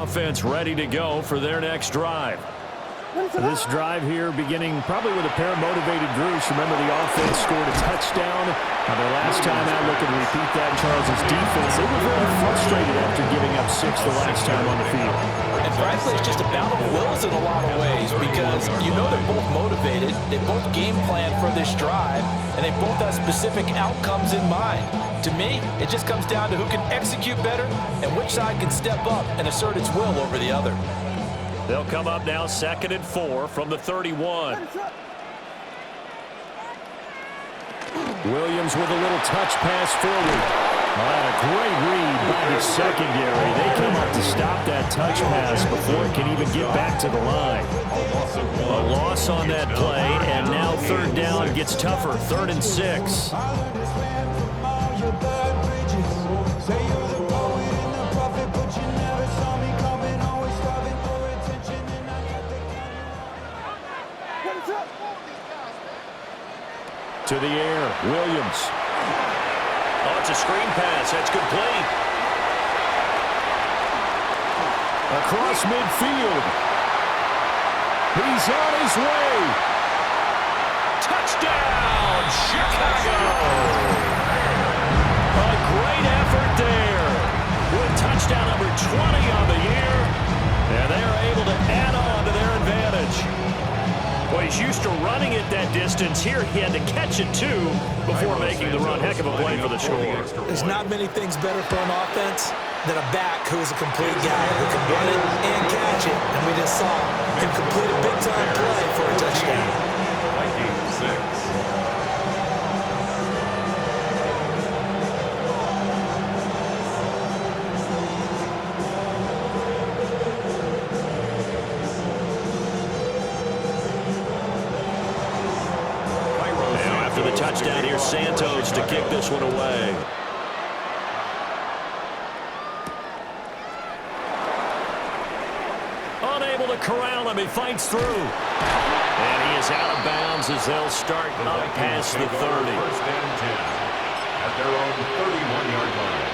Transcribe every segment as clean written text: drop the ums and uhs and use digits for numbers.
Offense ready to go for their next drive. This drive here beginning probably with a pair of motivated groups. Remember, the offense scored a touchdown. Their last time out, looking to repeat that. Charles' defense, they were very frustrated after giving up 6 the last time on the field. And frankly, it's just a battle of wills in a lot of ways because you know they're both motivated. They both game plan for this drive, and they both have specific outcomes in mind. To me, it just comes down to who can execute better and which side can step up and assert its will over the other. They'll come up now 2nd and 4 from the 31. Williams with a little touch pass forward. A great read by the secondary. They come up to stop that touch pass before it can even get back to the line. A loss on that play, and now 3rd down gets tougher. 3rd and 6. To the air, Williams. Oh, it's a screen pass. That's complete. Across midfield. He's on his way. Touchdown, Chicago. A great effort there. With touchdown number 20 on the year. And they're able to add on to their advantage. Well, he's used to running it that distance. Here he had to catch it, too, before making the run. Heck of a play for the score. There's not many things better for an offense than a back who is a complete guy who can run it and catch it. And we just saw him complete a big-time play for a touchdown. Touchdown here, Santos to kick this one away. Unable to corral him, he fights through. And he is out of bounds as they'll start up past the 30. First and 10 at their own 31-yard line.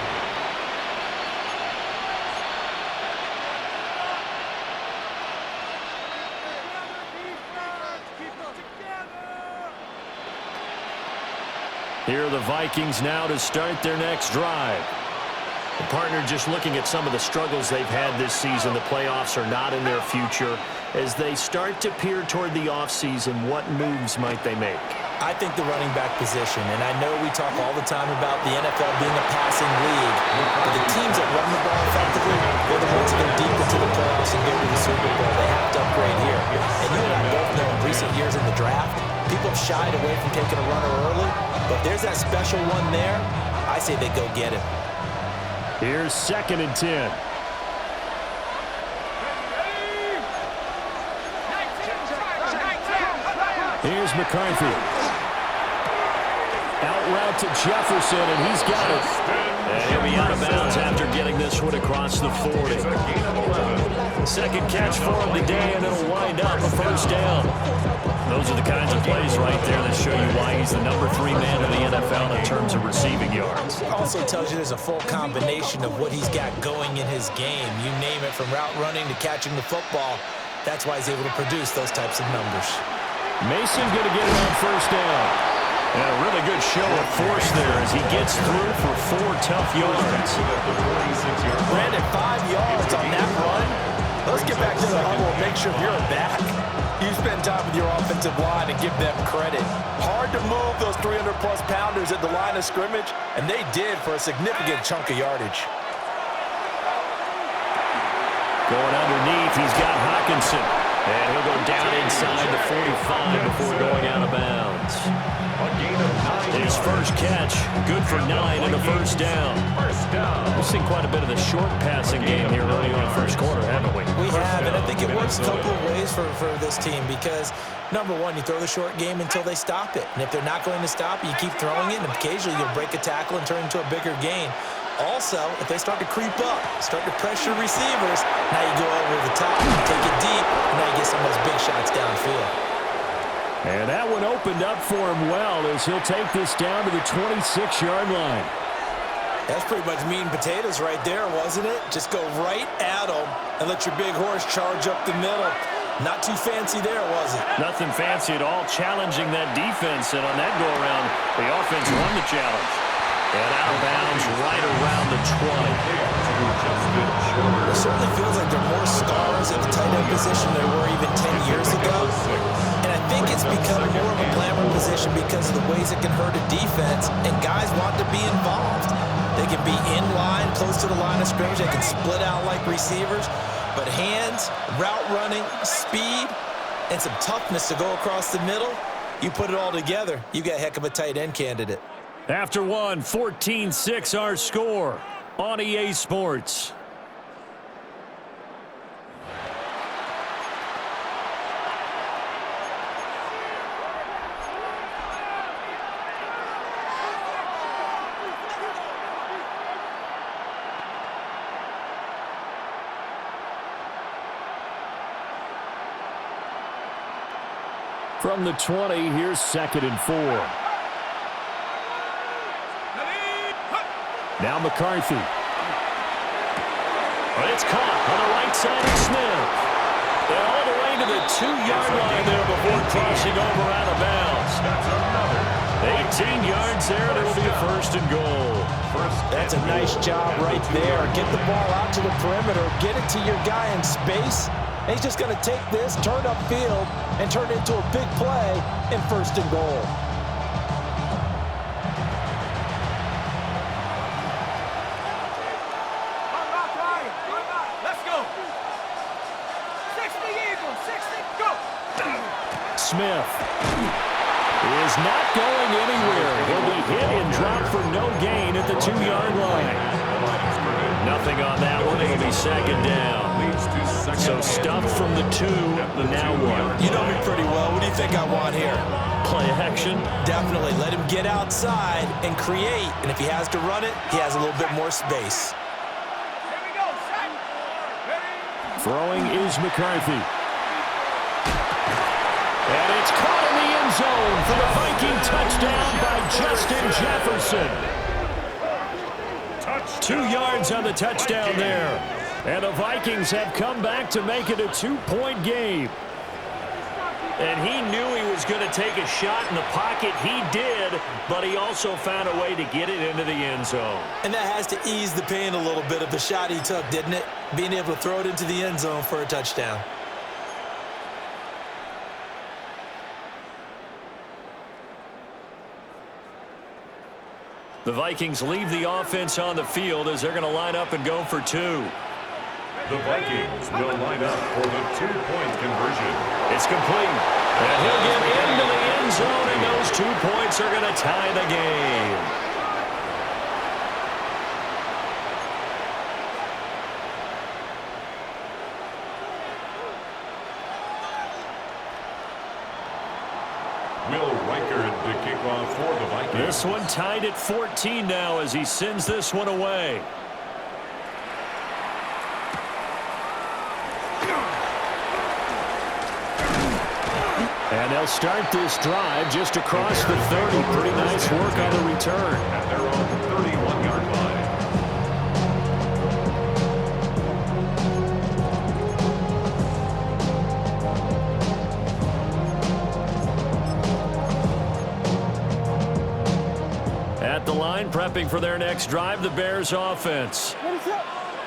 Here are the Vikings now to start their next drive. The partner just looking at some of the struggles they've had this season. The playoffs are not in their future. As they start to peer toward the offseason, what moves might they make? I think the running back position, and I know we talk all the time about the NFL being a passing league, but the teams that run the ball effectively, they're the ones that go deep into the playoffs and go to the Super Bowl. They have to upgrade here. And you and I both know in recent years in the draft, people have shied away from taking a runner early, but there's that special one there. I say they go get him. Here's 2nd and 10. Here's McCarthy. Out route to Jefferson, and he's got it. And he'll be out of bounds after getting this one across the 40. Second catch for him today, and it'll wind up a 1st down. Those are the kinds of plays right there that show you why he's the number 3 man in the NFL in terms of receiving yards. It also tells you there's a full combination of what he's got going in his game. You name it, from route running to catching the football. That's why he's able to produce those types of numbers. Mason going to get it on 1st down. And a really good show of force there as he gets through for 4 tough yards. Brandon, 5 yards on that run. Let's get back to the huddle and make sure you're a back. You spend time with your offensive line and give them credit. Hard to move those 300-plus pounders at the line of scrimmage, and they did for a significant chunk of yardage. Going underneath, he's got Hockenson. And he'll go down inside the 45 before going out of bounds. His first catch, good for 9 and a 1st down. We've seen quite a bit of the short passing game here early on in the 1st quarter, haven't we? We have, and I think it works a couple of ways for this team because, number one, you throw the short game until they stop it. And if they're not going to stop it, you keep throwing it, and occasionally you'll break a tackle and turn into a bigger gain. Also, if they start to creep up, start to pressure receivers, now you go over the top, you take it deep, and now you get some of those big shots downfield. And that one opened up for him well as he'll take this down to the 26-yard line. That's pretty much meat and potatoes right there, wasn't it? Just go right at them and let your big horse charge up the middle. Not too fancy there, was it? Nothing fancy at all, challenging that defense. And on that go-around, the offense won the challenge. And out of bounds right around the 20. It certainly feels like there are more scars at the tight end position than there were even 10 years ago. And I think it's become more of a glamour position because of the ways it can hurt a defense, and guys want to be involved. They can be in line, close to the line of scrimmage. They can split out like receivers. But hands, route running, speed, and some toughness to go across the middle, you put it all together, you got a heck of a tight end candidate. After one, 14-6 our score on EA Sports. From the 20, here's 2nd and 4. Now McCarthy. But it's caught on the right side of Smith. And all the way to the 2-yard line there before crossing over out of bounds. 18 yards there, and it'll be a 1st and goal. That's a nice job right there. Get the ball out to the perimeter. Get it to your guy in space. And he's just going to take this, turn upfield, and turn it into a big play in 1st and goal. Smith is not going anywhere. He'll be hit and dropped for no gain at the 2-yard line. Nothing on that one. It'll be 2nd down. So stuffed from the 2. Now what? You know me pretty well. What do you think I want here? Play action. Definitely. Let him get outside and create. And if he has to run it, he has a little bit more space. Throwing is McCarthy. And it's caught in the end zone for the Viking touchdown by Justin Jefferson. 2 yards on the touchdown there. And the Vikings have come back to make it a 2-point game. And he knew he was going to take a shot in the pocket. He did, but he also found a way to get it into the end zone. And that has to ease the pain a little bit of the shot he took, didn't it? Being able to throw it into the end zone for a touchdown. The Vikings leave the offense on the field as they're going to line up and go for 2. The Vikings will line up for the 2-point conversion. It's complete. And he'll get into the end zone, and those 2 points are going to tie the game. To kick off for the Vikings. This one tied at 14 now as he sends this one away. And they'll start this drive just across the 30. Pretty nice work on the return. At their own 31-yard line. At the line, prepping for their next drive, the Bears offense.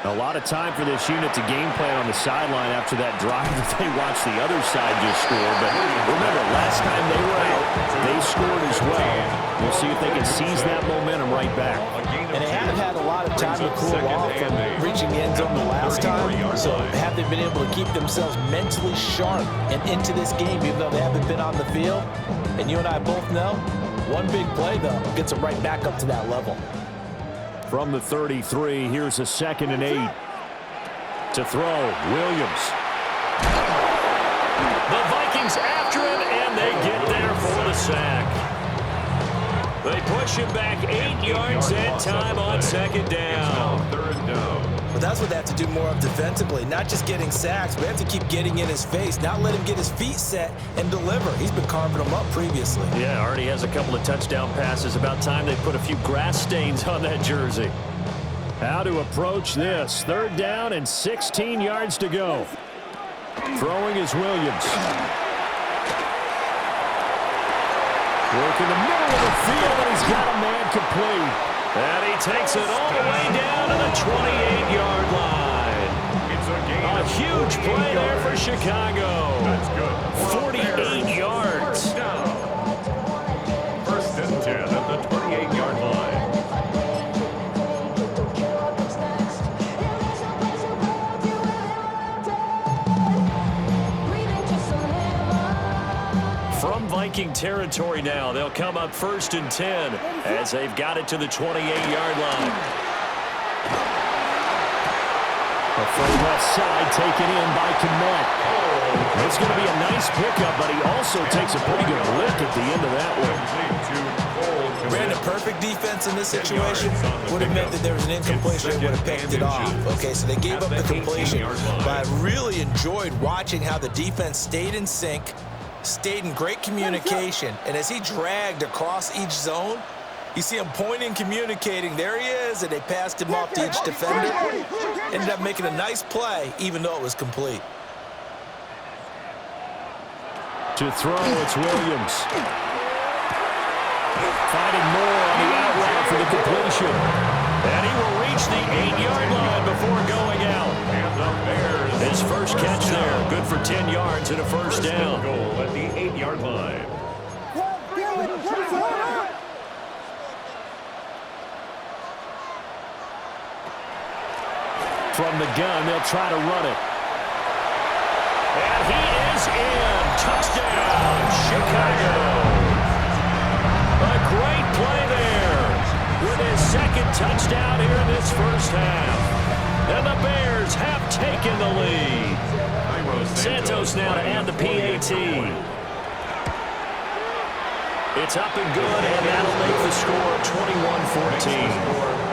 A lot of time for this unit to game plan on the sideline after that drive that they watched the other side just score. But remember, last time they were out, they scored as well. We'll see if they can seize that momentum right back. And they haven't had a lot of time to cool off from reaching the end zone the last time. So have they been able to keep themselves mentally sharp and into this game, even though they haven't been on the field? And you and I both know, one big play, though, gets them right back up to that level. From the 33, here's a 2nd and 8. To throw, Williams. The Vikings after him, and they get there for the sack. They push him back 8 yards and time on 2nd down. 3rd down. But that's what they have to do more of defensively, not just getting sacks, but they have to keep getting in his face, not let him get his feet set and deliver. He's been carving them up previously. Yeah, already has a couple of touchdown passes. About time they put a few grass stains on that jersey. How to approach this. 3rd down and 16 yards to go. Throwing is Williams. Work in the middle of the field, and he's got a man complete. And he takes it all the way down to the 28-yard line. A huge play there for Chicago. That's good. 48 yards. First and 10 at the 28-yard line. From Viking territory now, they'll come up 1st and 10 as they've got it to the 28-yard line. From left side, taken in by Kmet. It's going to be a nice pickup, but he also takes a pretty good lick at the end of that one. Brandon, perfect defense in this situation would have meant that there was an incompletion and would have picked it off. Okay, so they gave up the completion, but I really enjoyed watching how the defense stayed in sync, stayed in great communication, and as he dragged across each zone, you see him pointing, communicating. There he is, and they passed him off to each defender. Ended up making a nice play, even though it was complete. To throw, it's Williams. Finding more on the out route for the completion. And he will reach the 8-yard line before going out. His first catch there, good for 10 yards and a first down. Goal at the 8-yard line. From the gun, they'll try to run it. And he is in. Touchdown, Chicago. A great play there with his 2nd touchdown here in this first half. And the Bears have taken the lead. Santos now to add the PAT. It's up and good, and that'll make the score 21-14.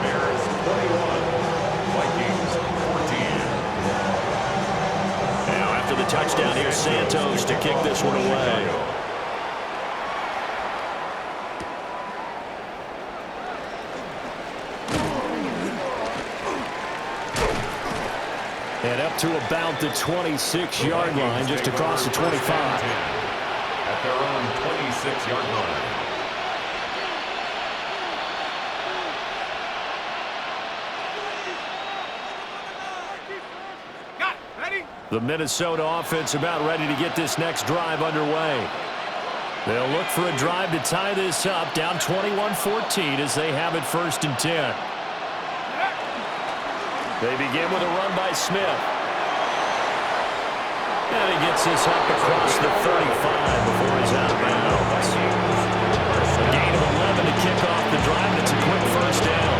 Bears 21, Vikings 14. Now after the touchdown, here's Santos to kick this one away. And up to about the 26-yard line, just across the 25. At their own 26-yard line. The Minnesota offense about ready to get this next drive underway. They'll look for a drive to tie this up, down 21-14 as they have it 1st and 10. They begin with a run by Smith. And he gets this up across the 35 before he's out of bounds. A gain of 11 to kick off the drive, and it's a quick first down.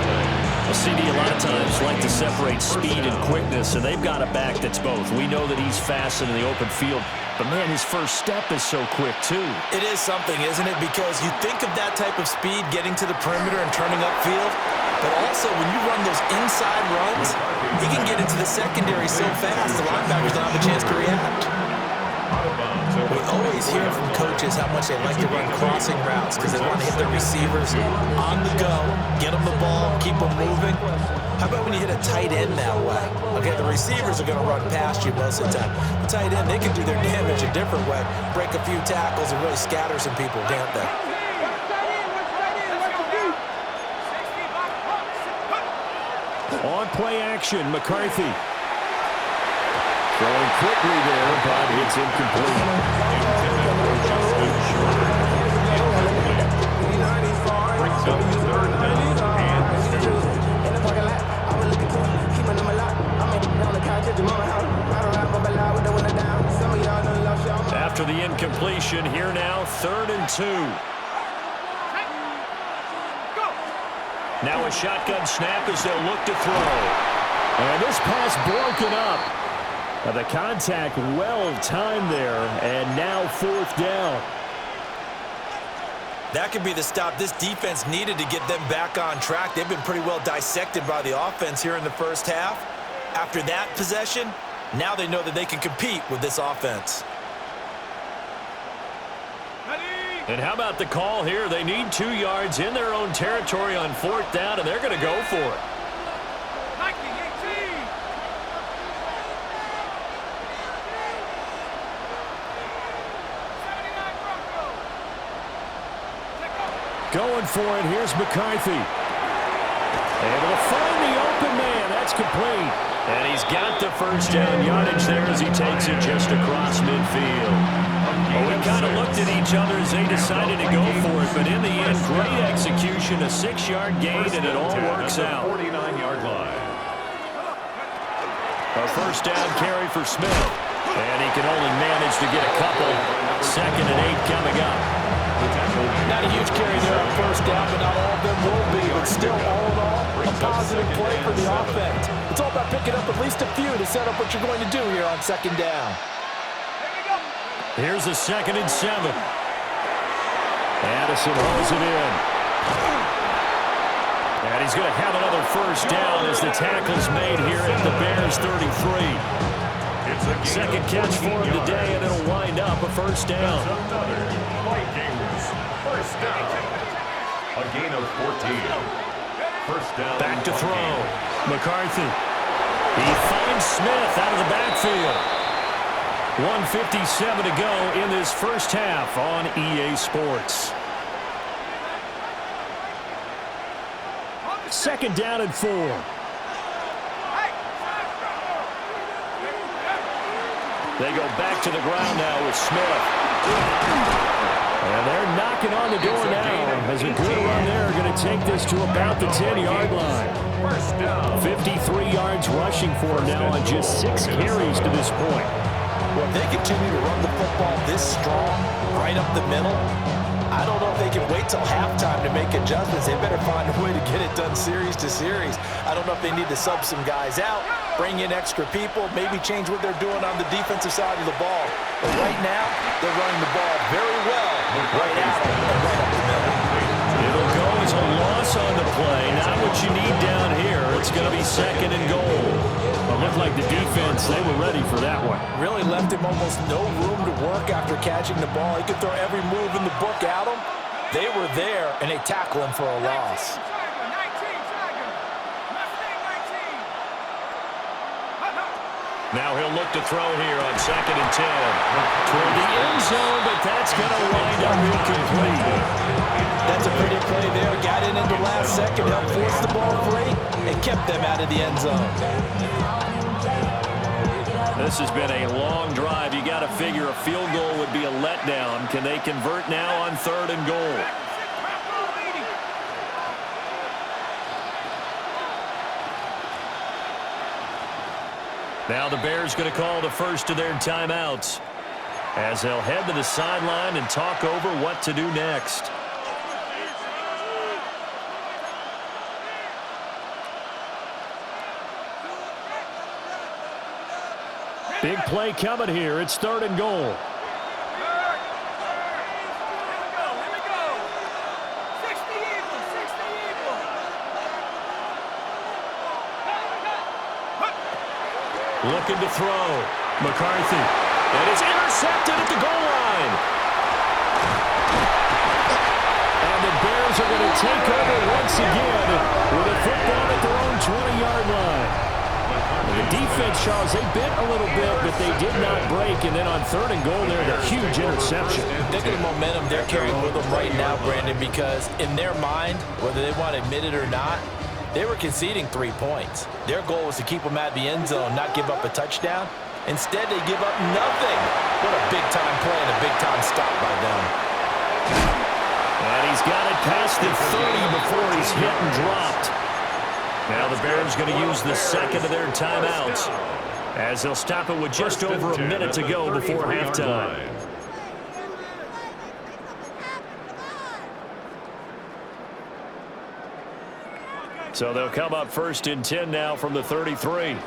Well, CD a lot of times like to separate speed and quickness, and they've got a back that's both. We know that he's fast in the open field, but man, his first step is so quick too. It is something, isn't it? Because you think of that type of speed getting to the perimeter and turning upfield, but also when you run those inside runs, he can get into the secondary so fast the linebackers don't have a chance to react. We always hear from coaches how much they like to run crossing routes because they want to hit their receivers on the go, get them the ball, keep them moving. How about when you hit a tight end that way? Okay, the receivers are going to run past you most of the time. The tight end, they can do their damage a different way, break a few tackles and really scatter some people, can't they? On play action, McCarthy. Throwing quickly there, but it's incomplete. Brings up 3rd and 2. After the incompletion, here now, 3rd and 2. Now a shotgun snap as they'll look to throw. And this pass broken up. The contact well timed there, and now 4th down. That could be the stop this defense needed to get them back on track. They've been pretty well dissected by the offense here in the first half. After that possession, now they know that they can compete with this offense. And how about the call here? They need 2 yards in their own territory on 4th down, and they're going to go for it. Going for it. Here's McCarthy. Able to find the open man. That's complete. And he's got the first down yardage there as he takes it just across midfield. Well, we kind of looked at each other as they decided to go for it, but in the end, great execution, a 6-yard gain, and it all works out. 49-yard line. A first down carry for Smith. And he can only manage to get a couple. 2nd and 8 coming up. Not a huge carry there on first down, but not all of them will be. But still, all in all, a positive play for the offense. It's all about picking up at least a few to set up what you're going to do here on 2nd down. Here's a 2nd and 7. Addison holds it in. And he's going to have another first down as the tackle's made here at the Bears 33. Second catch for him today, and it'll wind up a first down. First down. A gain of 14. First down. Back to throw. McCarthy. He finds Smith out of the backfield. 1:57 to go in this first half on EA Sports. 2nd down and 4. They go back to the ground now with Smith. And they're knocking on the door now as a good run there. Going to take this to about the 10-yard line. 53 yards rushing for him now on just 6 carries to this point. Well, if they continue to run the football this strong, right up the middle, I don't know if they can wait till halftime to make adjustments. They better find a way to get it done series to series. I don't know if they need to sub some guys out, bring in extra people, maybe change what they're doing on the defensive side of the ball. But right now, they're running the ball very well, right out and right up the middle. It'll go as a loss on the play. Not what you need down here. It's going to be 2nd and goal. It looked like the defense, they were ready for that one. Really left him almost no room to work after catching the ball. He could throw every move in the book at him. They were there, and they tackle him for a loss. Now he'll look to throw here on 2nd and 10. Toward the end zone, but that's going to wind up incomplete. That's a pretty play there. Got in the last second, helped force the ball free, and kept them out of the end zone. This has been a long drive. You got to figure a field goal would be a letdown. Can they convert now on 3rd and goal? Now the Bears going to call the first of their timeouts as they'll head to the sideline and talk over what to do next. Big play coming here. It's 3rd and goal. Looking to throw. McCarthy. And it's intercepted at the goal line. And the Bears are going to take over once again with a football at their own 20-yard line. And the defense, Charles, they bit a little bit, but they did not break. And then on 3rd and goal there, a huge interception. Look at the momentum they're carrying with them right now, Brandon, because in their mind, whether they want to admit it or not, they were conceding 3 points. Their goal was to keep them at the end zone, not give up a touchdown. Instead, they give up nothing. What a big-time play and a big-time stop by them. And he's got it past the 30 before he's hit and dropped. Now the Bears going to use the 2nd of their timeouts as they'll stop it with just over a minute to go before halftime. So they'll come up 1st and 10 now from the 33.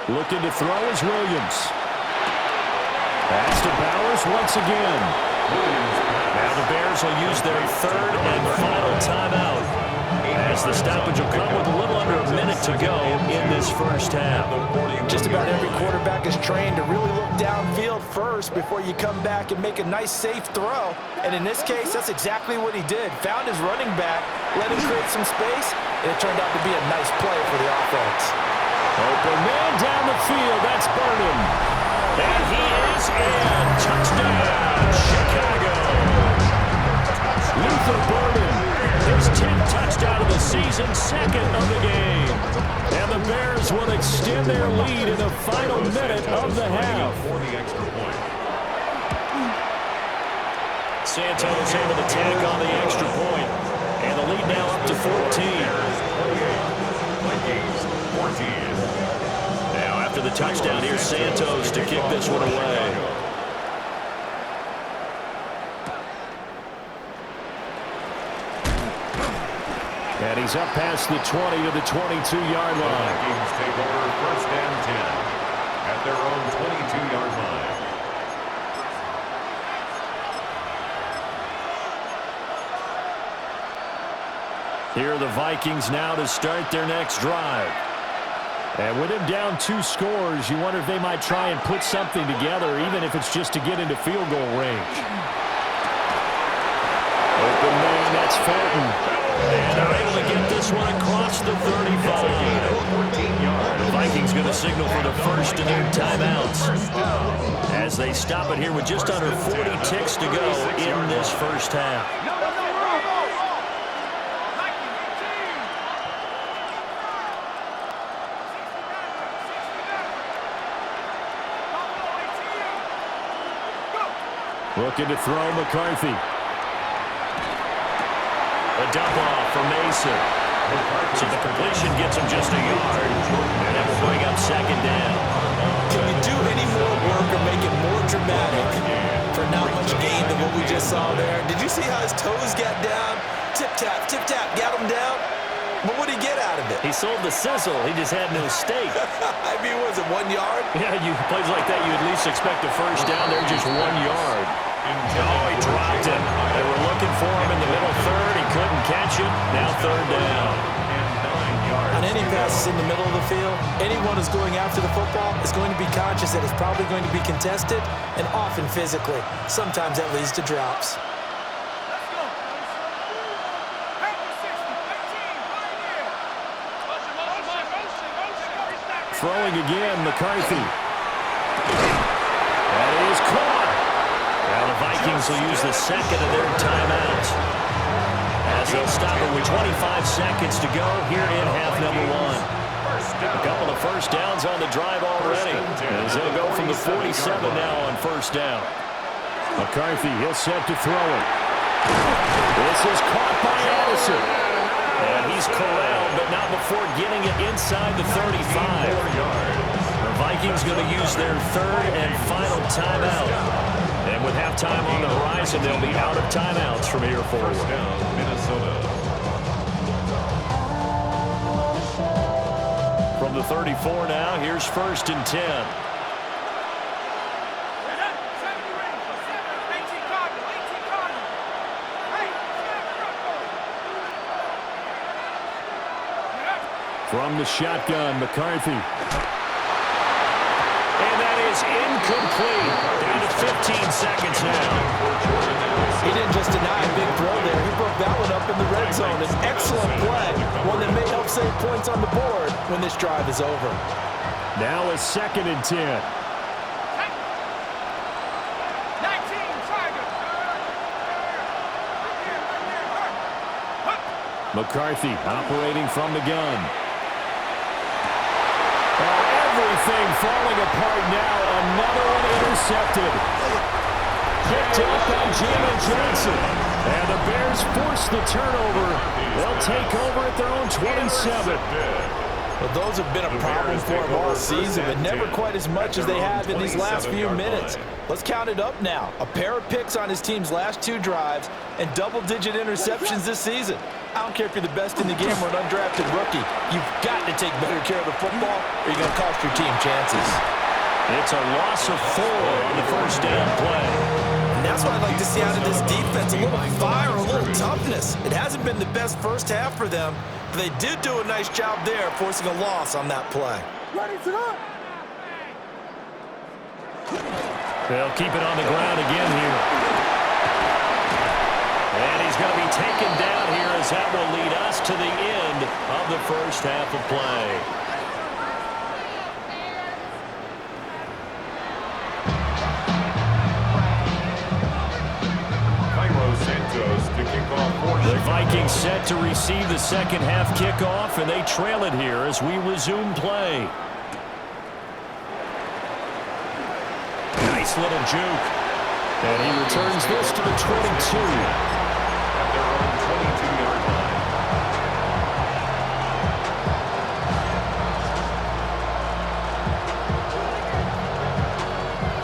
Looking to throw is Williams. Pass to Bowers once again. Now the Bears will use their 3rd and final timeout as the stoppage will come with a little under a minute to go in this first half. Just about every quarterback is trained to really look downfield first before you come back and make a nice, safe throw. And in this case, that's exactly what he did. Found his running back, let him create some space, and it turned out to be a nice play for the offense. Open man down the field. That's Burnham. And he is in. Touchdown, Chicago. season second of the game. And the Bears will extend their lead in the final minute of the half. For the extra point. Santos able to tack on the extra point. And the lead now up to 14. Vikings 14. Now after the touchdown, here's Santos to kick this one away. And he's up past the 20 to the 22-yard line. The Vikings take over first and 10 at their own 22-yard line. Here are the Vikings now to start their next drive. And with him down 2 scores, you wonder if they might try and put something together, even if it's just to get into field goal range. Open man, that's Fulton. And they're able to get this one across the 35. The Vikings going to signal for the first of their timeouts as they stop it here with just under 40 ticks to go in this first half. Looking to throw McCarthy. A dump off for Mason. So the completion gets him just a yard. And that will bring up second down. Can you do any more work or make it more dramatic for not much gain than what we just saw there? Did you see how his toes got down? Tip-tap, got him down. But what did he get out of it? He sold the sizzle. He just had no steak. I mean, was it 1 yard? Yeah, plays like that, you at least expect a first down. They're just 1 yard. Oh, he dropped it. They were looking for him in the middle third. He couldn't catch it. Now third down. On any passes in the middle of the field, anyone who's going after the football is going to be conscious that it's probably going to be contested and often physically. Sometimes that leads to drops. Throwing again, McCarthy. That is caught. Now the Vikings will use the second of their timeouts as they'll stop it with 25 seconds to go here in half number 1. A couple of first downs on the drive already as they'll go from the 47 now on first down. McCarthy, he'll set to throw it. This is caught by Addison. And he's corralled, but not before getting it inside the 35. The Vikings going to use their third and final timeout. And with halftime on the horizon, they'll be out of timeouts from here forward. Minnesota. From the 34 now, here's first and 10. From the shotgun, McCarthy. And that is incomplete. Down to 15 seconds now. He didn't just deny a big throw there. He broke that one up in the red zone. An excellent play. One that may help save points on the board when this drive is over. Now a second and 10. McCarthy operating from the gun. Everything falling apart now. Another one intercepted. Picked up by Jalen Johnson. And the Bears force the turnover. They'll take over at their own 27. Well, those have been a problem for them all season, but never quite as much as they have in these last few minutes. Let's count it up now. A pair of picks on his team's last 2 drives and double-digit interceptions this season. I don't care if you're the best in the game or an undrafted rookie. You've got to take better care of the football or you're going to cost your team chances. It's a loss of 4 on the first down play. And that's what I'd like to see out of this defense. A little fire, a little toughness. It hasn't been the best first half for them, but they did do a nice job there forcing a loss on that play. They'll keep it on the ground again here. And he's going to be taken down here as that will lead us to the end of the first half of play. Cairo Santos to kick off for The Vikings set to receive the second half kickoff, and they trail it here as we resume play. Nice little juke. And he returns this to the 22. At their own 22-yard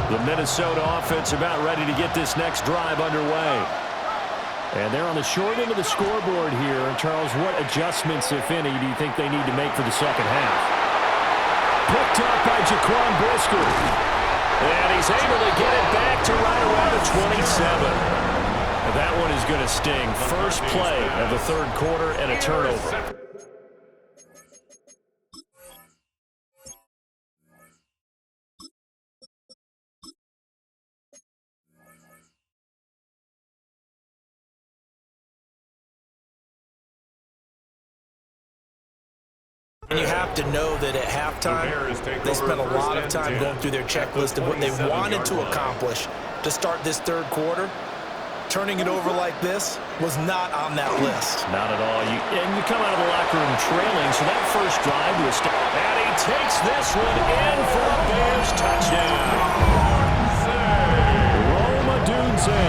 line. The Minnesota offense about ready to get this next drive underway. And they're on the short end of the scoreboard here. And Charles, what adjustments, if any, do you think they need to make for the second half? Picked up by Jaquan Brisker. And he's able to get it back to right around the 27. And that one is going to sting. First play of the third quarter and a turnover. And you have to know that at halftime, they spent a lot of time going through their checklist of what they wanted to accomplish to start this third quarter. Turning it over like this was not on that list. Not at all. And you come out of the locker room trailing, so that first drive was... And he takes this one in for a Bears touchdown. Rome Odunze,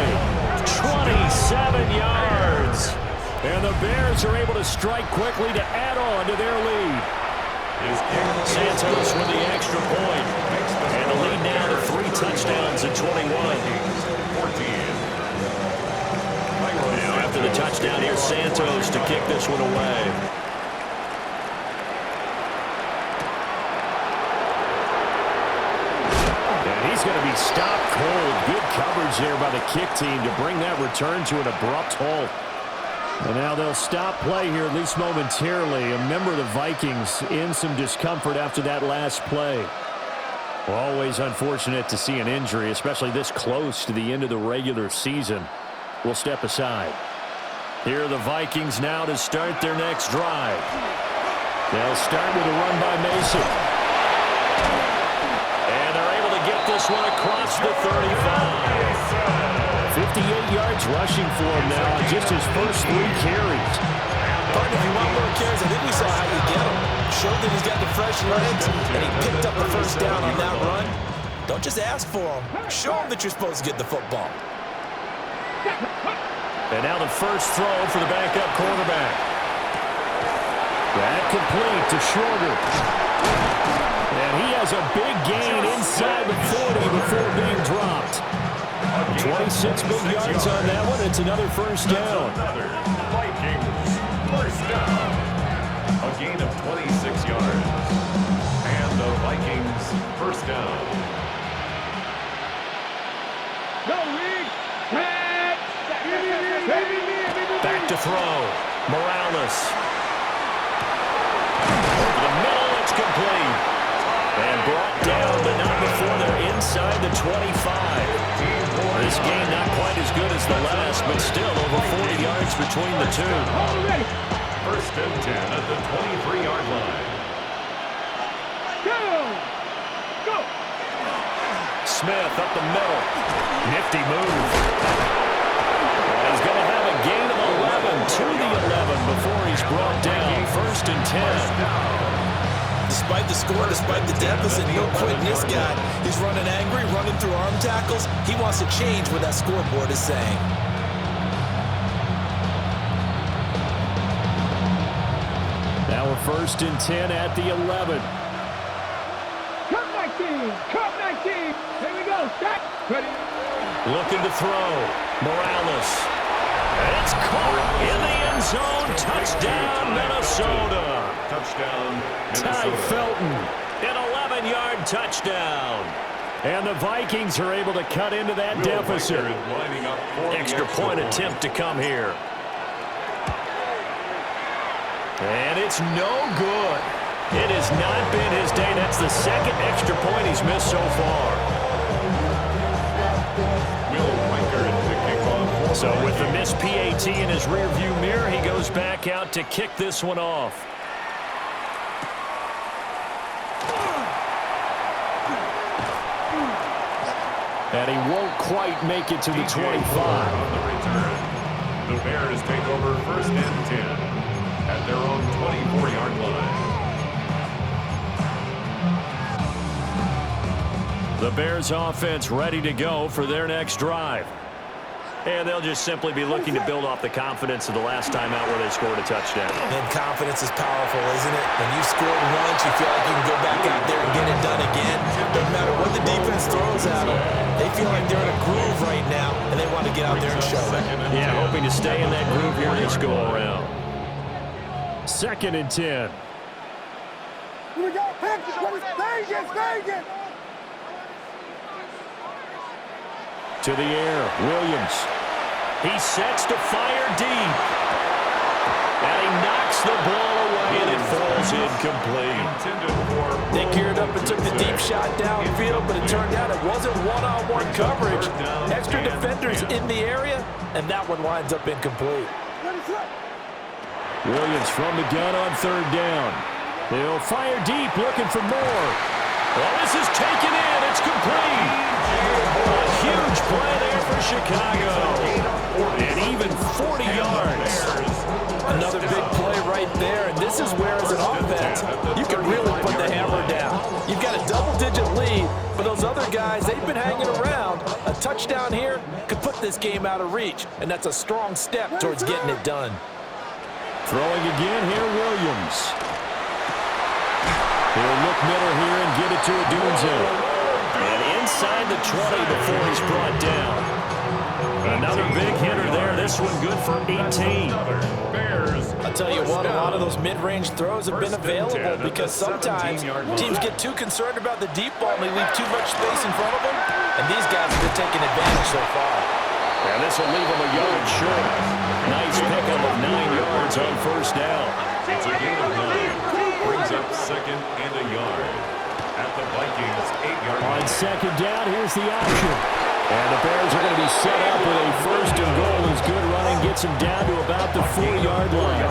27 yards. And the Bears are able to strike quickly to add on to their lead. Santos with the extra point. And the lead now to 3 touchdowns at 21. Now after the touchdown, here's Santos to kick this one away. And he's going to be stopped cold. Good coverage there by the kick team to bring that return to an abrupt halt. And now they'll stop play here, at least momentarily. A member of the Vikings in some discomfort after that last play. Always unfortunate to see an injury, especially this close to the end of the regular season. We'll step aside. Here are the Vikings now to start their next drive. They'll start with a run by Mason. And they're able to get this one across the 35. 58 yards rushing for him now on just his first 3 carries. Partner, if you want more carries, I think we saw how you get him. Showed that he's got the fresh legs, and he picked up the first down on that run. Don't just ask for him. Show him that you're supposed to get the football. And now the first throw for the backup quarterback. That complete to Shorter. And he has a big gain inside the 40 before being dropped. 26 big yards on that one. It's another first down. Vikings first down. A gain of 26 yards. And the Vikings first down. Back to throw. Morales. Over the middle, it's complete. And brought down, but not before they're inside the 25. This game not quite as good as the last, but still over 40 yards between the two. First and 10 at the 23-yard line. Go! Smith up the middle. Nifty move. And he's going to have a gain of 11 to the 11 before he's brought down. First and 10. Despite the score, despite the deficit, no quitting this guy. He's running angry, running through arm tackles. He wants to change what that scoreboard is saying. Now we're first and 10 at the 11. Cut 19! Cut 19! Here we go! Stop! Ready? Looking to throw. Morales. And it's caught in the end zone. Touchdown, Minnesota. Touchdown, Ty Minnesota. Felton, an 11-yard touchdown. And the Vikings are able to cut into that deficit. Extra point attempt to come here. And it's no good. It has not been his day. That's the second extra point he's missed so far. So with the missed PAT in his rearview mirror, he goes back out to kick this one off. And he won't quite make it to the 25. The Bears take over 1st and 10 at their own 24-yard line. The Bears offense ready to go for their next drive. And they'll just simply be looking to build off the confidence of the last time out where they scored a touchdown. And confidence is powerful, isn't it? When you scored once, you feel like you can go back out there and get it done again. No matter what the defense throws at them, they feel like they're in a groove right now, and they want to get out there and show it. Yeah, hoping to stay in that groove here this go-around. 2nd and 10. Here we go. Vegas. To the air, Williams. He sets to fire deep. And he knocks the ball away, and it falls incomplete. They geared up and took the deep shot downfield, but it turned out it wasn't one-on-one coverage. Extra defenders in the area, and that one winds up incomplete. Williams from the gun on 3rd down. They'll fire deep, looking for more. Well, this is taken in. It's complete. A huge play there for Chicago. And even 40 yards. Another big play right there, and this is where, as an offense, you can really put the hammer down. You've got a double-digit lead, but those other guys, they've been hanging around. A touchdown here could put this game out of reach, and that's a strong step towards getting it done. Throwing again here, Williams. He'll look middle here and get it to Adunze. And inside the 20 before he's brought down. Another big hitter there. This one good for 18. I'll tell you what, a lot of those mid-range throws have been available because sometimes teams get too concerned about the deep ball and they leave too much space in front of them. And these guys have been taking advantage so far. And this will leave him a yard short. Nice pickup of 9 yards on 1st down. It's a gain of 9. Brings up 2nd and a yard. At the Vikings 8-yard line. On 2nd down, here's the option. And the Bears are going to be set up with a 1st and goal as good running gets him down to about the 4-yard line.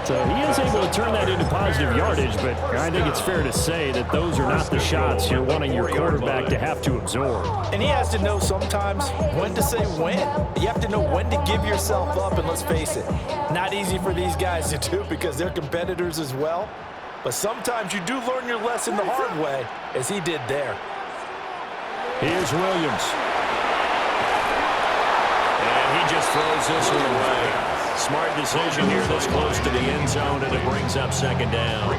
So he is able to turn that into positive yardage, but I think it's fair to say that those are not the shots you're wanting your quarterback to have to absorb. And he has to know sometimes when to say when. You have to know when to give yourself up, and let's face it, not easy for these guys to do because they're competitors as well. But sometimes you do learn your lesson the hard way, as he did there. Here's Williams. And he just throws this one away. Smart decision here this close to the end zone, and it brings up 2nd down.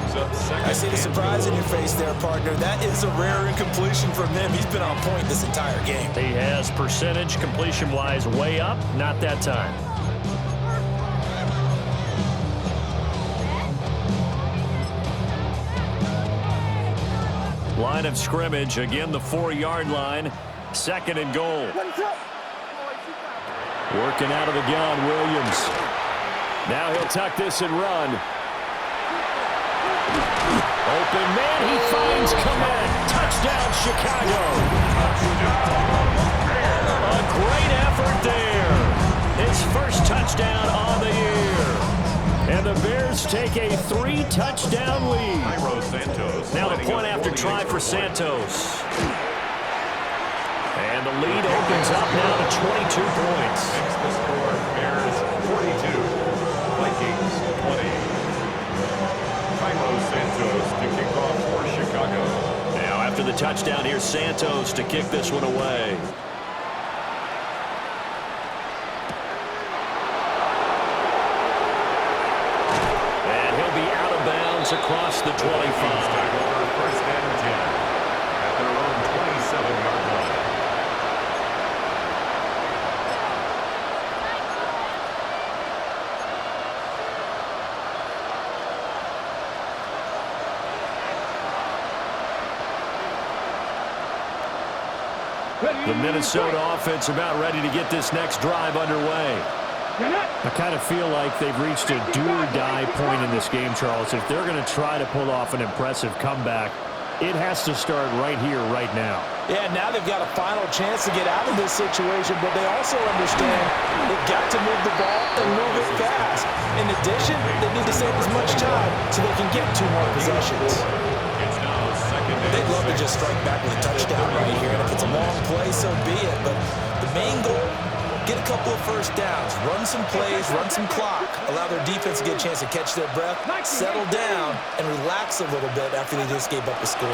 I see the surprise in your face there, partner. That is a rare incompletion from him. He's been on point this entire game. He has percentage completion-wise way up, not that time. Line of scrimmage, again the 4-yard line, 2nd and goal. Working out of the gun, Williams. Now he'll tuck this and run. Open man, he finds Komet. Touchdown, Chicago. A great effort there. His first touchdown on the year. And the Bears take a 3-touchdown lead. Now the point after try for Santos. And the lead opens up now to 22 points. The score, Bears 42, Vikings 20. Cairo Santos to kick off for Chicago. Now after the touchdown, here's Santos to kick this one away. And he'll be out of bounds across the 25. First and 10 at their own 27-yard line. The Minnesota offense about ready to get this next drive underway. I kind of feel like they've reached a do-or-die point in this game, Charles. If they're going to try to pull off an impressive comeback, it has to start right here, right now. Yeah, now they've got a final chance to get out of this situation, but they also understand they've got to move the ball and move it fast. In addition, they need to save as much time so they can get 2 more possessions. They'd love to just strike back with a touchdown right here, and if it's a long play, so be it. But the main goal, get a couple of first downs, run some plays, run some clock, allow their defense to get a chance to catch their breath, settle down, and relax a little bit after they just gave up a score.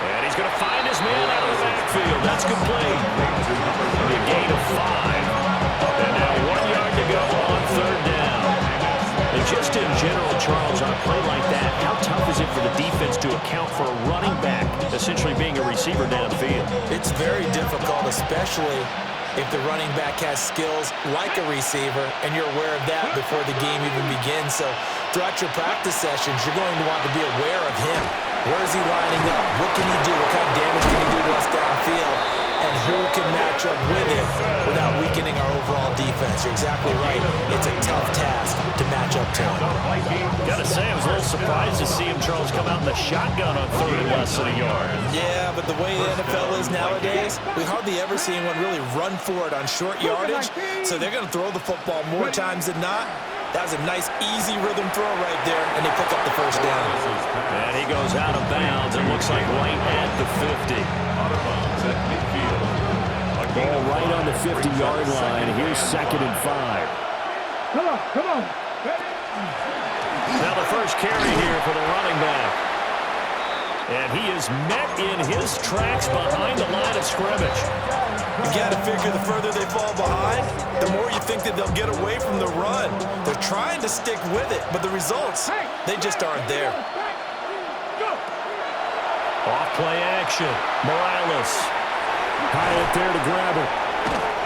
And he's going to find his man out of the backfield. That's complete. A gain of 5. And now 1 yard to go on third down. And just in general, Charles, on a play like that, how tough is it for the defense to account for a running back essentially being a receiver downfield? It's very difficult, especially if the running back has skills like a receiver, and you're aware of that before the game even begins. So throughout your practice sessions, you're going to want to be aware of him. Where is he lining up? What can he do? What kind of damage can he do to us downfield? And who can match up with him without weakening our overall defense? You're exactly right. It's a tough task to match up to him. Gotta say, I was a little surprised to see him, Charles, come out in the shotgun on third and less than a yard. Yeah, but the way the NFL is nowadays, we hardly ever see anyone really run for it on short yardage. So they're going to throw the football more times than not. That was a nice, easy rhythm throw right there, and they pick up the first down. And he goes out of bounds. It looks like right at the 50. Out of bounds at midfield. Ball right on the 50-yard line. Here's 2nd and 5. Come on, come on. Now the first carry here for the running back. And he is met in his tracks behind the line of scrimmage. You got to figure the further they fall behind, the more you think that they'll get away from the run. They're trying to stick with it, but the results, they just aren't there. Off play action. Morales. High up there to grab it.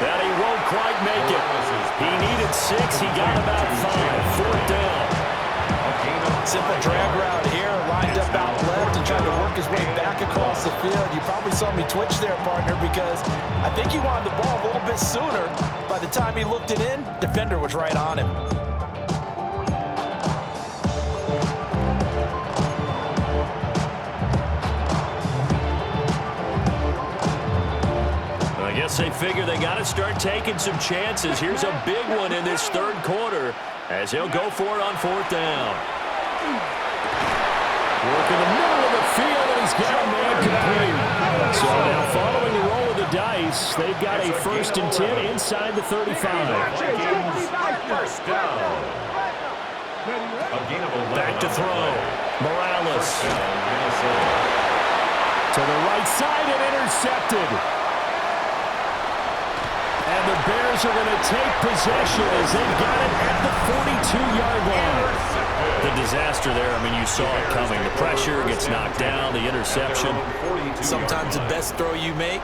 And he won't quite make it. He needed 6. He got about 5. Fourth down. Simple drag route here, lined up out left and trying to work his way back across the field. You probably saw me twitch there, partner, because I think he wanted the ball a little bit sooner. By the time he looked it in, defender was right on him. I guess they figure they got to start taking some chances. Here's a big one in this third quarter as he'll go for it on fourth down. Work in the middle of the field, and he's got a man complete. So now following the roll of the dice, they've got a 1st and 10 inside the 35. First down. Back to throw. Morales. To the right side and intercepted. And the Bears are going to take possession as they've got it at the 42-yard line. The disaster there, I mean, you saw it coming. The pressure gets knocked down, the interception. Sometimes the best throw you make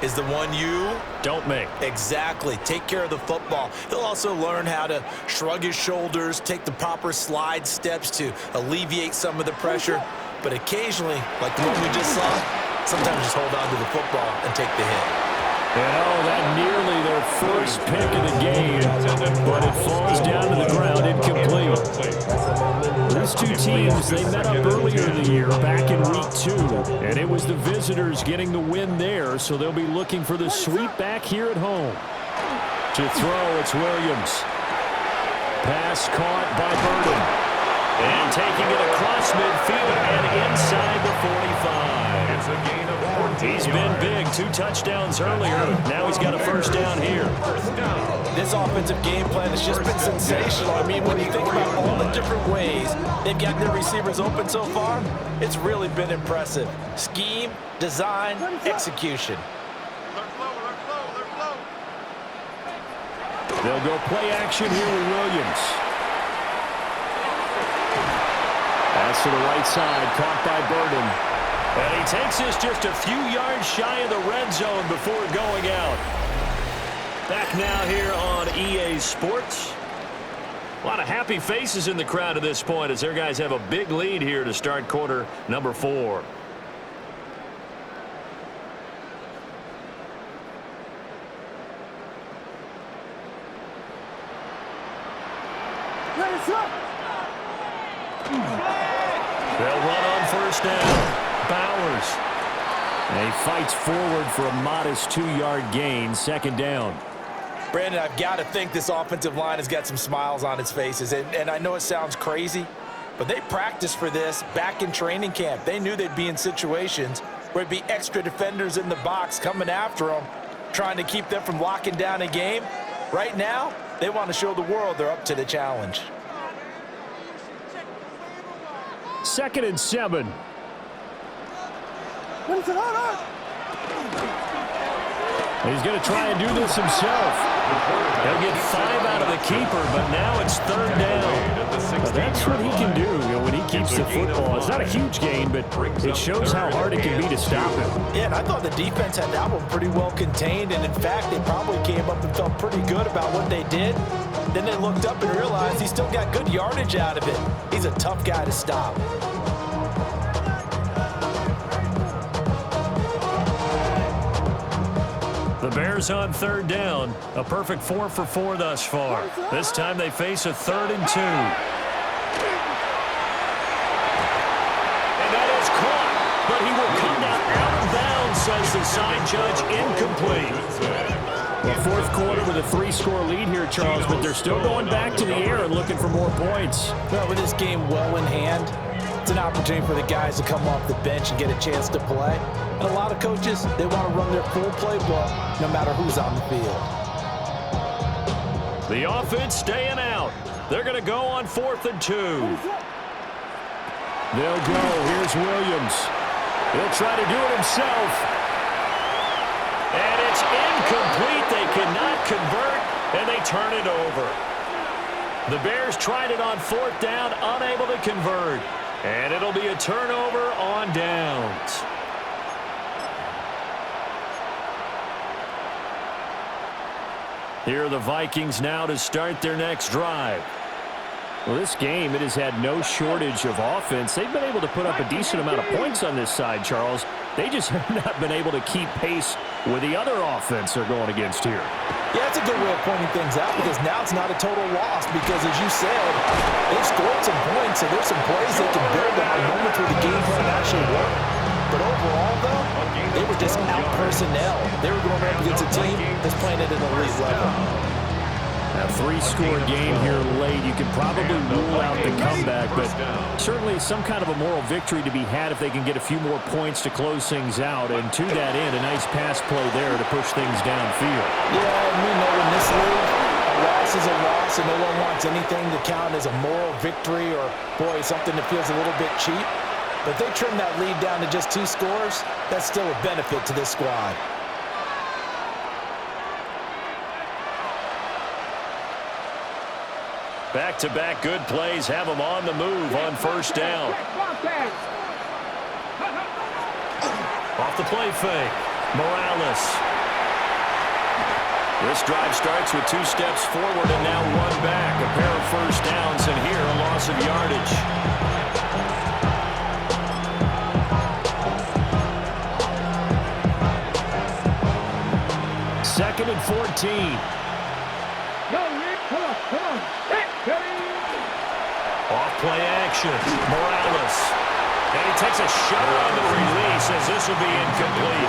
is the one you don't make. Exactly. Take care of the football. He'll also learn how to shrug his shoulders, take the proper slide steps to alleviate some of the pressure. But occasionally, like the one we just saw, sometimes just hold on to the football and take the hit. And that nearly their first pick of the game, but it falls down to the ground incomplete. These two teams, they met up earlier in the year, back in week 2, and it was the visitors getting the win there, so they'll be looking for the sweep back here at home. To throw, it's Williams. Pass caught by Burden. And taking it across midfield and inside the 45. It's a gain of 14. He's been big. 2 touchdowns earlier. Now he's got a first down here. This offensive game plan has just been sensational. I mean, when you think about all the different ways they've got their receivers open so far, it's really been impressive. Scheme, design, execution. They'll go play action here with Williams. Pass to the right side, caught by Burden. And he takes this just a few yards shy of the red zone before going out. Back now here on EA Sports. A lot of happy faces in the crowd at this point as their guys have a big lead here to start quarter number 4. They'll run on first down. Bowers. And he fights forward for a modest 2-yard gain, second down. Brandon, I've got to think this offensive line has got some smiles on its faces. And I know it sounds crazy, but they practiced for this back in training camp. They knew they'd be in situations where there'd be extra defenders in the box coming after them, trying to keep them from locking down a game. Right now, they want to show the world they're up to the challenge. 2nd and 7. He's going to try and do this himself. He'll get 5 out of the keeper, but now it's 3rd down. Well, that's what he can do, when he keeps the football. It's not a huge gain, but it shows how hard it can be to stop him. Yeah, and I thought the defense had that one pretty well contained, and in fact, they probably came up and felt pretty good about what they did. Then they looked up and realized he still got good yardage out of it. He's a tough guy to stop. The Bears on 3rd down. A perfect 4 for 4 thus far. This time they face a 3rd and 2. And that is caught, but he will come out of bounds, says the side judge, incomplete. Well, 4th quarter with a 3-score lead here, Charles, but they're still going back to the air and looking for more points. Well, with this game well in hand, it's an opportunity for the guys to come off the bench and get a chance to play. And a lot of coaches, they want to run their full playbook no matter who's on the field. The offense staying out. They're going to go on 4th and 2. They'll go. Here's Williams. He'll try to do it himself. And it's incomplete. They cannot convert, and they turn it over. The Bears tried it on 4th down, unable to convert. And it'll be a turnover on downs. Here are the Vikings now to start their next drive. Well, this game, it has had no shortage of offense. They've been able to put up a decent amount of points on this side, Charles. They just have not been able to keep pace with the other offense they're going against here. Yeah, that's a good way of pointing things out, because now it's not a total loss, because as you said, they've scored some points, so there's some plays they can build on, moments where the game plan actually worked. But overall, though, they were just out personnel. They were going up against a team that's playing at an elite level. A 3-score game here late. You could probably rule out the comeback, but certainly some kind of a moral victory to be had if they can get a few more points to close things out. And to that end, a nice pass play there to push things downfield. Yeah, and we know in this league, a loss is a loss, and no one wants anything to count as a moral victory or, boy, something that feels a little bit cheap. But if they trim that lead down to just 2 scores, that's still a benefit to this squad. Back-to-back good plays have them on the move on 1st down. Off the play fake. Morales. This drive starts with 2 steps forward and now 1 back. A pair of 1st downs, and here a loss of yardage. 2nd and 14. Off play action. Morales. And he takes a shot on the release as this will be incomplete.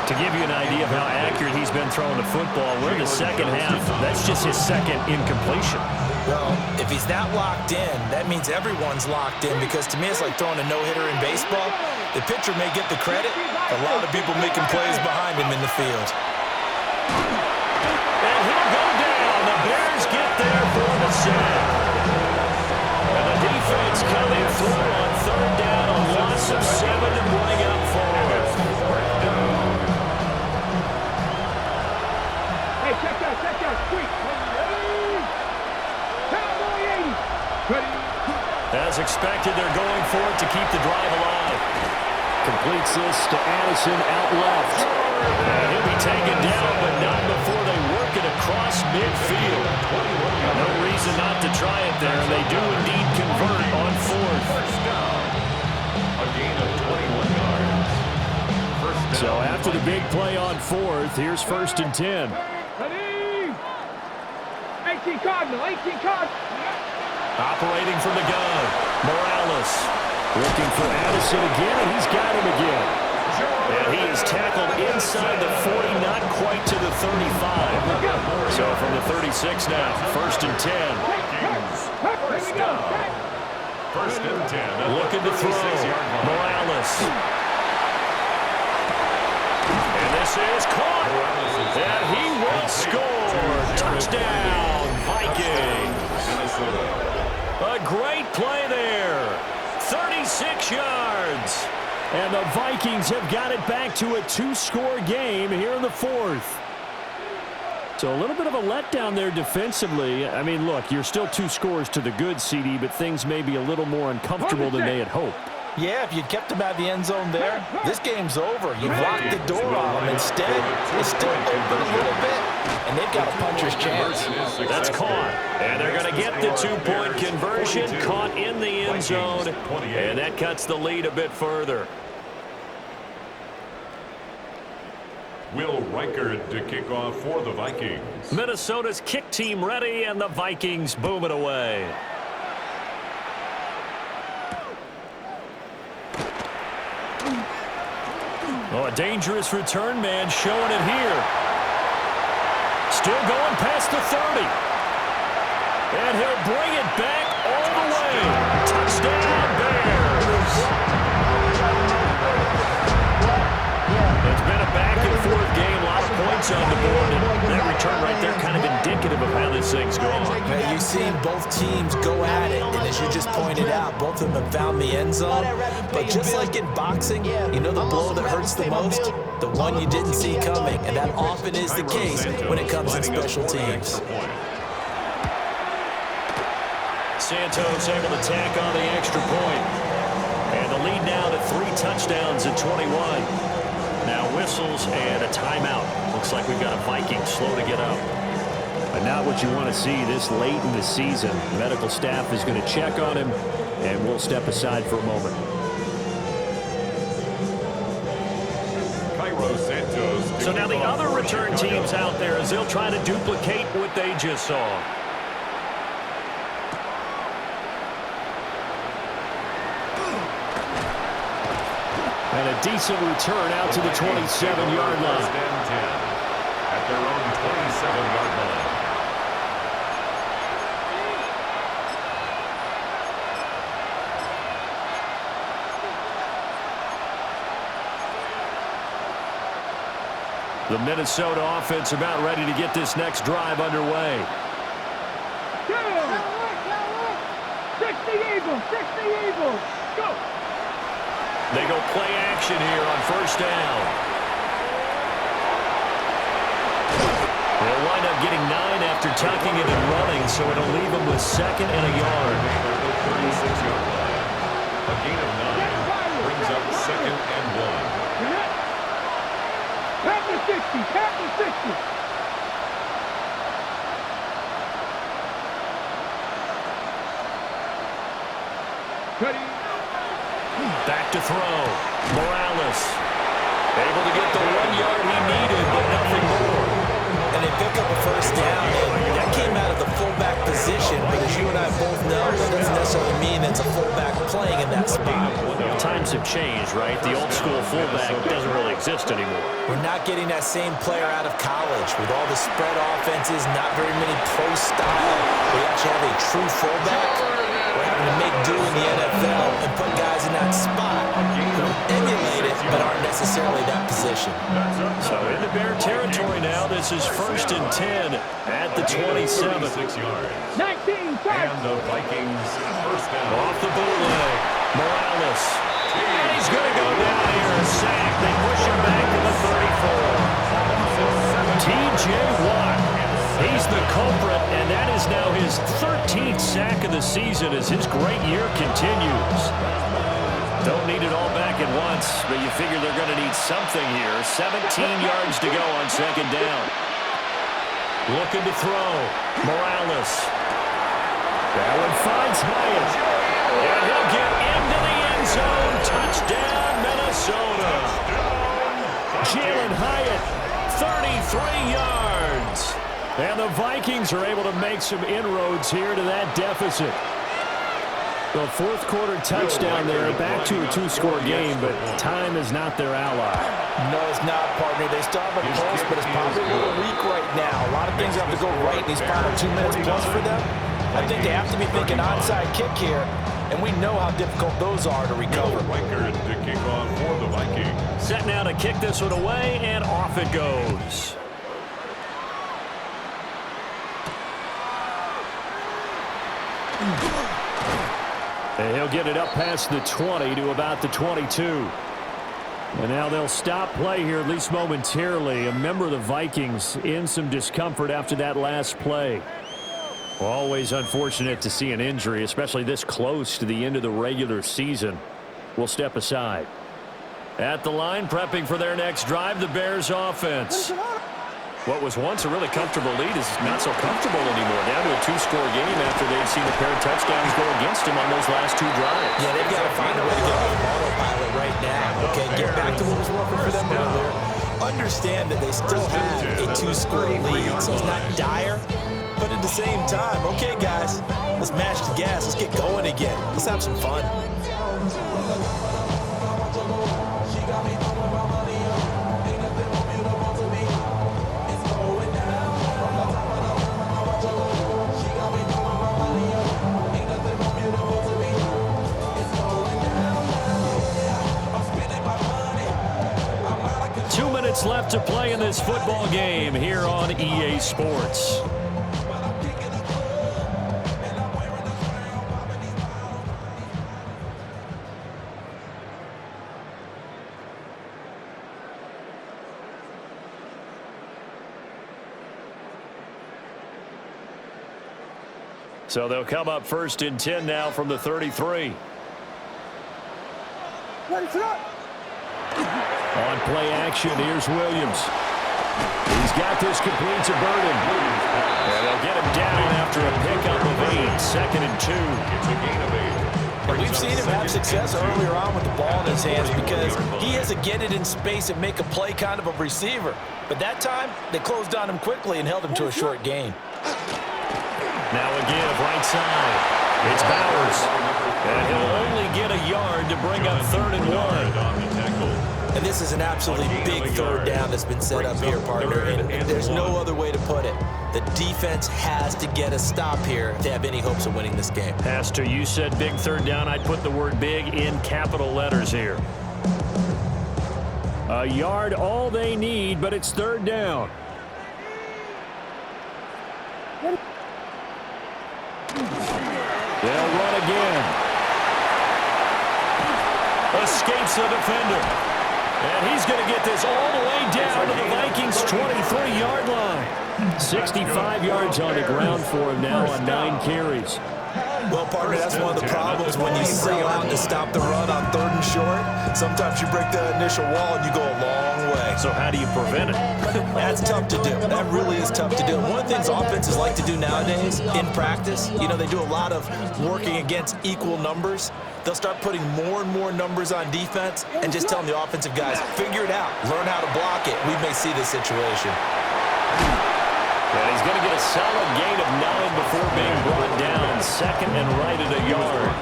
To give you an idea of how accurate he's been throwing the football, we're in the 2nd half. That's just his 2nd incompletion. Well, if he's that locked in, that means everyone's locked in, because to me it's like throwing a no-hitter in baseball. The pitcher may get the credit, a lot of people making plays behind him in the field. And he'll go down. The Bears get there for the sack. And the defense coming through on 3rd down, a loss of 7 and running up forward. Hey, check out, quick. As expected, they're going for it to keep the drive alive. Completes this to Addison out left. And he'll be taken down, but not before they work it across midfield. No reason not to try it there. They do indeed convert on 4th. A gain of 21 yards. So after the big play on 4th, here's 1st and 10. 18 Cardinal. Operating from the gun, Morales looking for Addison again, and he's got him again. And he is tackled inside the 40, not quite to the 35. So from the 36 now, 1st and 10. First down. 1st and 10. Looking to throw, Morales. Touchdown, Vikings. A great play there. 36 yards. And the Vikings have got it back to a 2-score game here in the fourth. So a little bit of a letdown there defensively. I mean, look, you're still 2 scores to the good, CD, but things may be a little more uncomfortable than they had hoped. Yeah, if you'd kept him out of the end zone there, this game's over. You've locked the door on him. Instead, it's still open a little bit, and they've got a puncher's chance. That's caught. And they're going to get the 2-point conversion, caught in the end zone, and that cuts the lead a bit further. Will Reichard to kick off for the Vikings. Minnesota's kick team ready, and the Vikings boom it away. Oh, a dangerous return man showing it here. Still going past the 30. And he'll bring it back all the way. Touchdown, Bears. It's been a back-and-forth game, a lot of points on the board, and that return right there kind of indicative of how this thing's going. Now, you've seen both teams go at it, and as you just pointed out, both of them have found the end zone. But just like in boxing, you know the blow that hurts the most? The one you didn't see coming, and that often is the case when it comes to special teams. Santos able to tack on the extra point. And the lead now to 3 touchdowns at 21. Now whistles and a timeout. Looks like we've got a Viking slow to get up. But not what you want to see this late in the season. Medical staff is going to check on him, and we'll step aside for a moment. So now the other return teams out there as they'll try to duplicate what they just saw. And a decent return out to the 27-yard line. At their own 27-yard line. The Minnesota offense about ready to get this next drive underway. 60 Eagles, 60 Eagles, go! They go play action here on first down. They'll wind up getting 9 after tucking it and running, so it'll leave them with 2nd and a yard. 36-yard line. A gain of 9 brings up 2nd and 1. Tap the 60, tap the 60. Cuddy. Back to throw. Morales able to get the 1 yard he needed, but nothing more. And they pick up a first down, and that came out of the fullback position, but as you and I both know, that doesn't necessarily mean it's a fullback playing in that spot. Times have changed, right? The old school fullback doesn't really exist anymore. We're not getting that same player out of college with all the spread offenses, not very many pro style. We actually have a true fullback. We're having to make do in the NFL and put guys in that spot who emulate it but aren't necessarily that position. So in the Bear territory now, this is 1st and 10 at the 27. 36 yards. 19, And the Vikings first down. Off the bootleg. Morales. And he's going to go down here and sack. They push him back to the 34. T.J. Watt. He's the culprit, and that is now his 13th sack of the season as his great year continues. Don't need it all back at once, but you figure they're going to need something here. 17 yards to go on 2nd down. Looking to throw. Morales. That one finds Hyatt. And he'll get into the end zone. Touchdown, Minnesota. Jalen Hyatt, 33 yards. And the Vikings are able to make some inroads here to that deficit. The 4th quarter touchdown there, back to a 2-score game, but time is not their ally. No, it's not, partner. They still have a pulse, but it's probably a little weak right now. A lot of things have to go right in these final 2 minutes plus for them. I think they have to be thinking onside kick here, and we know how difficult those are to recover. Reichard to kick off for the Vikings. Set now to kick this one away, and off it goes. And he'll get it up past the 20 to about the 22. And now they'll stop play here, at least momentarily. A member of the Vikings in some discomfort after that last play. Always unfortunate to see an injury, especially this close to the end of the regular season. We'll step aside. At the line, prepping for their next drive, the Bears offense. What was once a really comfortable lead is not so comfortable anymore. Down to a 2-score game after they've seen a pair of touchdowns go against them on those last 2 drives. Yeah, they've got to find a way to get off autopilot right now. Okay, get back to what was working for them earlier. Understand that they still have a 2-score lead, so it's not dire. But at the same time, okay, guys, let's mash the gas. Let's get going again. Let's have some fun. 2 minutes left to play in this football game here on EA Sports. So they'll come up 1st and 10 now from the 33. On play action, here's Williams. He's got this complete to Burden. And they'll get him down after a pickup of 8. 2nd and 2. It's a gain of 8. And we've seen him have success earlier on with the ball in his hands because he has a get it in space and make a play kind of a receiver. But that time, they closed on him quickly and held him to a short gain. Now a give right side. It's Bowers. And he'll only get a yard to bring up 3rd and 1. And this is an absolutely big 3rd down that's been set up here, partner. And there's no other way to put it. The defense has to get a stop here if they have any hopes of winning this game. Pastor, you said big 3rd down. I'd put the word big in capital letters here. A yard all they need, but it's 3rd down. They'll run again. Escapes the defender. And he's going to get this all the way down to the Vikings' 23-yard line. 65 yards on the ground for him now on 9 carries. Well, partner, that's one of the problems when you sell out to stop the run on 3rd and short. Sometimes you break the initial wall and you go a long way. So how do you prevent it? That's tough to do. That really is tough to do. One of the things offenses like to do nowadays in practice, they do a lot of working against equal numbers. They'll start putting more and more numbers on defense and just telling the offensive guys, figure it out, learn how to block it. We may see this situation. And he's going to get a solid gain of 9 before being brought down. 2nd and right at a yard.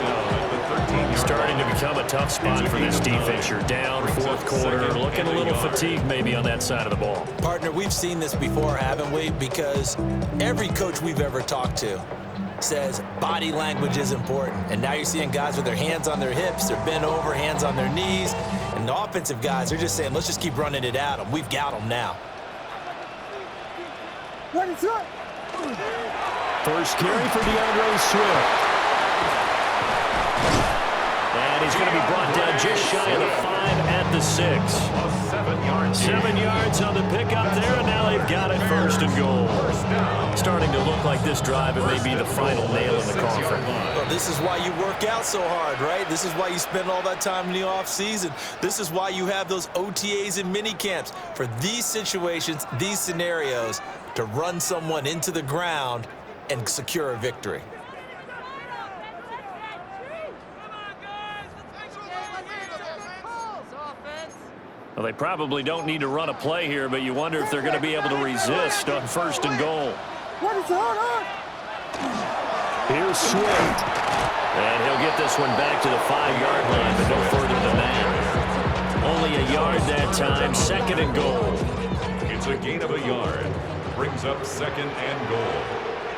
Starting to become a tough spot for this defense. You're down 4th quarter, looking a little fatigued maybe on that side of the ball. Partner, we've seen this before, haven't we? Because every coach we've ever talked to says body language is important. And now you're seeing guys with their hands on their hips, they're bent over, hands on their knees. And the offensive guys are just saying, let's just keep running it at them. We've got them now. First carry for DeAndre Swift. And he's going to be brought down just shy of the 5 at the 6. 7 yards on the pickup there, and now they've got it 1st and goal. Starting to look like this drive, it may be the final nail in the coffin. Well, this is why you work out so hard, right? This is why you spend all that time in the offseason. This is why you have those OTAs and mini camps for these situations, these scenarios, to run someone into the ground and secure a victory. Well, they probably don't need to run a play here, but you wonder if they're going to be able to resist on 1st and goal. Here's Swift. And he'll get this one back to the 5-yard line, but no further than that. Only a yard that time, 2nd and goal. It's a gain of a yard. Brings up 2nd and goal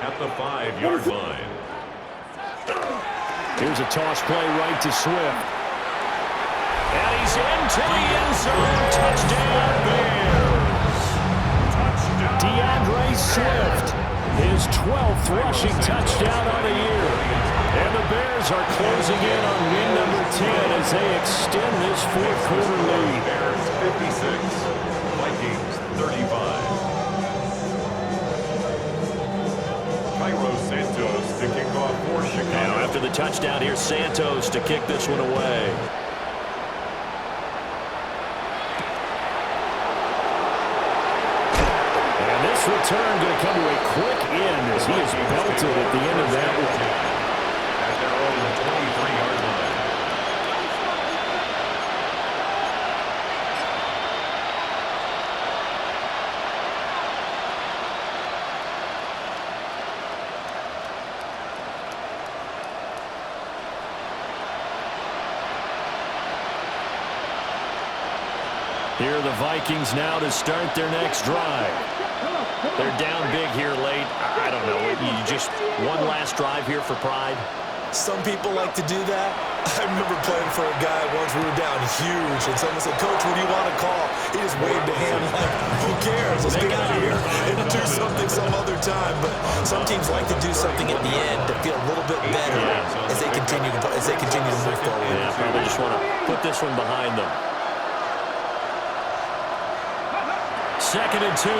at the 5-yard line. Here's a toss play right to Swift. And he's into the end zone. Touchdown, Bears. DeAndre Swift His 12th rushing touchdown on the year. And the Bears are closing in on win number 10 as they extend this fourth quarter lead. Bears 56, Vikings 35. Santos to kick off for Chicago. Now after the touchdown, here's Santos to kick this one away. And this return going to come to a quick end as he is belted at the end of that one. At their own 23-yard line. Here are the Vikings now to start their next drive. They're down big here late. I don't know. You just one last drive here for pride. Some people like to do that. I remember playing for a guy once. We were down huge, and someone said, "Coach, what do you want to call?" He just waved a hand like, "Who cares? Let's get out of here and do something some other time." But some teams like to do something at the end to feel a little bit better as they continue to move forward. Yeah, probably just want to put this one behind them. 2nd and 2.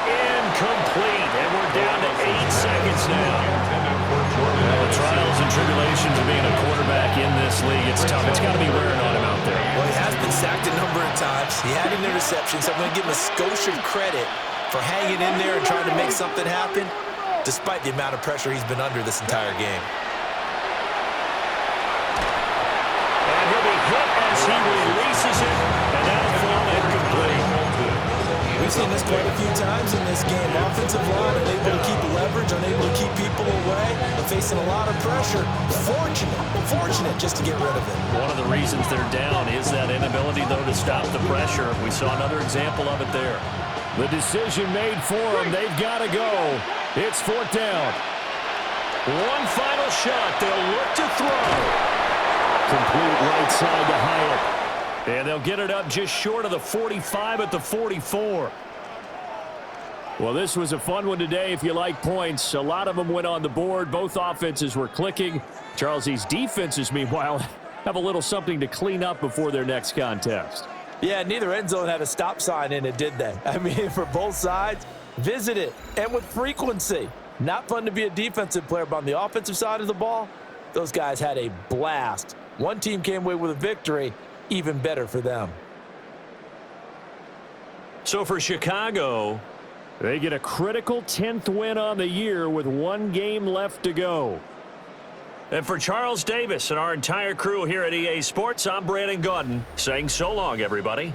Incomplete. And we're down to 8 seconds now. Well, the trials and tribulations of being a quarterback in this league, it's tough. It's got to be wearing on him out there. Well, he has been sacked a number of times. He had an interception, so I'm going to give him a skosh of credit for hanging in there and trying to make something happen, despite the amount of pressure he's been under this entire game. And he'll be hit as he releases it, and that'll fall incomplete. We've seen this quite a few times in this game. Offensive line unable to keep leverage, unable to keep people away, facing a lot of pressure. Fortunate just to get rid of it. One of the reasons they're down is that inability, though, to stop the pressure. We saw another example of it there. The decision made for them. They've got to go. It's 4th down. One final shot. They'll look to throw. Complete right side to Hyatt. And they'll get it up just short of the 45 at the 44. Well, this was a fun one today if you like points. A lot of them went on the board. Both offenses were clicking. Charles's defenses, meanwhile, have a little something to clean up before their next contest. Yeah, neither end zone had a stop sign in it, did they? I mean, for both sides, visit it, and with frequency. Not fun to be a defensive player, but on the offensive side of the ball, those guys had a blast. One team came away with a victory, even better for them. So for Chicago, they get a critical 10th win on the year with one game left to go. And for Charles Davis and our entire crew here at EA Sports, I'm Brandon Gaudin saying so long, everybody.